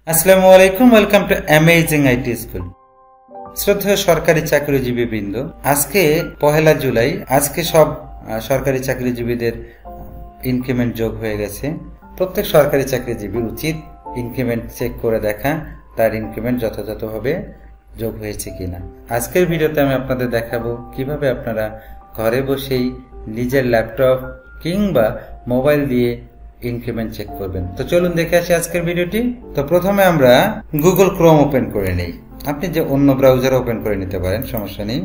আসসালামু আলাইকুম, welcome to amazing IT school. শ্রদ্ধেয় সরকারি চাকরিজীবী বৃন্দ, আজকে 1 জুলাই, আজকে সব সরকারি চাকরিজীবীদের ইনক্রিমেন্ট যোগ হয়ে গেছে। প্রত্যেক সরকারি চাকরিজীবীর উচিত ইনক্রিমেন্ট চেক করে দেখা, তার ইনক্রিমেন্ট যথাযথভাবে যোগ হয়েছে কিনা। আজকের ভিডিওতে আমি আপনাদের দেখাবো কিভাবে আপনারা ঘরে বসেই নিজের ল্যাপটপ কিংবা মোবাইল দিয়ে ইনক্রিমেন্ট চেক করবেন। তো চলুন দেখে আসি আজকের ভিডিওটি। তো প্রথমে আমরা গুগল ক্রোম ওপেন করে নেই। আপনি যে অন্য ব্রাউজার ওপেন করে নিতে পারেন, সমস্যা নেই।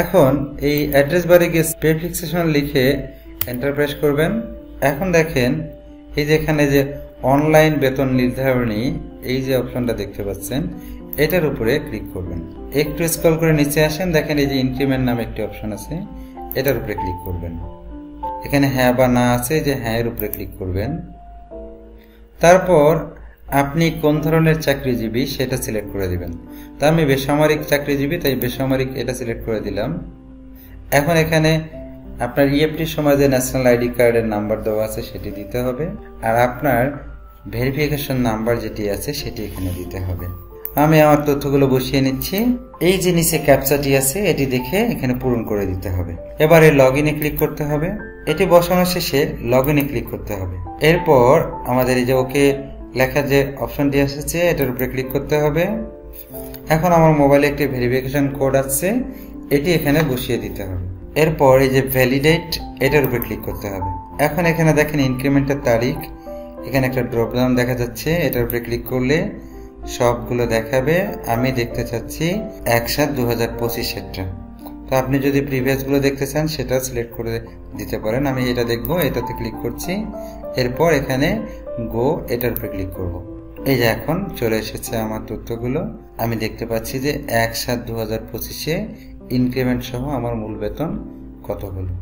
এখন এই অ্যাড্রেস বারে গিয়ে পে ফিক্সেশন লিখে এন্টার প্রেস করবেন। এখন দেখেন এই যে এখানে যে অনলাইন বেতন নির্ধারণী, এই যে অপশনটা দেখতে পাচ্ছেন, এটার উপরে ক্লিক করবেন। একটু স্ক্রল করে নিচে আসেন, দেখেন এই যে ইনক্রিমেন্ট নামে একটি অপশন আছে, এটার উপরে ক্লিক করবেন। এখানে হ্যাঁ বা না আছে, যে হ্যাঁ এর উপরে ক্লিক করবেন। তারপর আপনি কোন ধরনের চাকরিজীবী সেটা সিলেক্ট করে দিবেন। তা আমি বেসামরিক চাকরিজীবী, তাই বেসামরিক এটা সিলেক্ট করে দিলাম। এখন এখানে আপনার ইএফটির সময় যে ন্যাশনাল আইডি কার্ডের নাম্বার দেওয়া আছে সেটি দিতে হবে, আর আপনার ভেরিফিকেশন নাম্বার যেটি আছে সেটি এখানে দিতে হবে। আমি আমার তথ্যগুলো বসিয়ে নিচ্ছি। এই যে নিচে ক্যাপচাটি আছে, এটি দেখে এখানে পূরণ করে দিতে হবে। এবারে লগ ইনে ক্লিক করতে হবে। এটি বসানোর শেষে লগ ইনে ক্লিক করতে হবে। এরপর আমাদের এই যে ওকে লেখা যে অপশনটি এসেছে, এটার উপরে ক্লিক করতে হবে। এখন আমার মোবাইলে একটি ভেরিফিকেশন কোড আছে, এটি এখানে বসিয়ে দিতে হবে। এরপর এই যে ভ্যালিডেট, এটার উপরে ক্লিক করতে হবে। এখন এখানে দেখেন ইনক্রিমেন্টের তারিখ, এখানে একটা ড্রপ ডাউন দেখা যাচ্ছে, এটার উপরে ক্লিক করলে সবগুলো দেখাবে। আমি দেখতে চাচ্ছি 1/7/2025-এরটা। তো আপনি যদি প্রিভিয়াস গুলো দেখতে চান সেটা সিলেক্ট করে দিতে পারেন। আমি এটা দেখবো, এটাতে ক্লিক করছি। এরপর এখানে গো, এটার উপরে ক্লিক করব। এই যে এখন চলে এসেছে আমার তথ্যগুলো। আমি দেখতে পাচ্ছি যে 1/7/2025-এ ইনক্রিমেন্ট সহ আমার মূল বেতন কত হলো।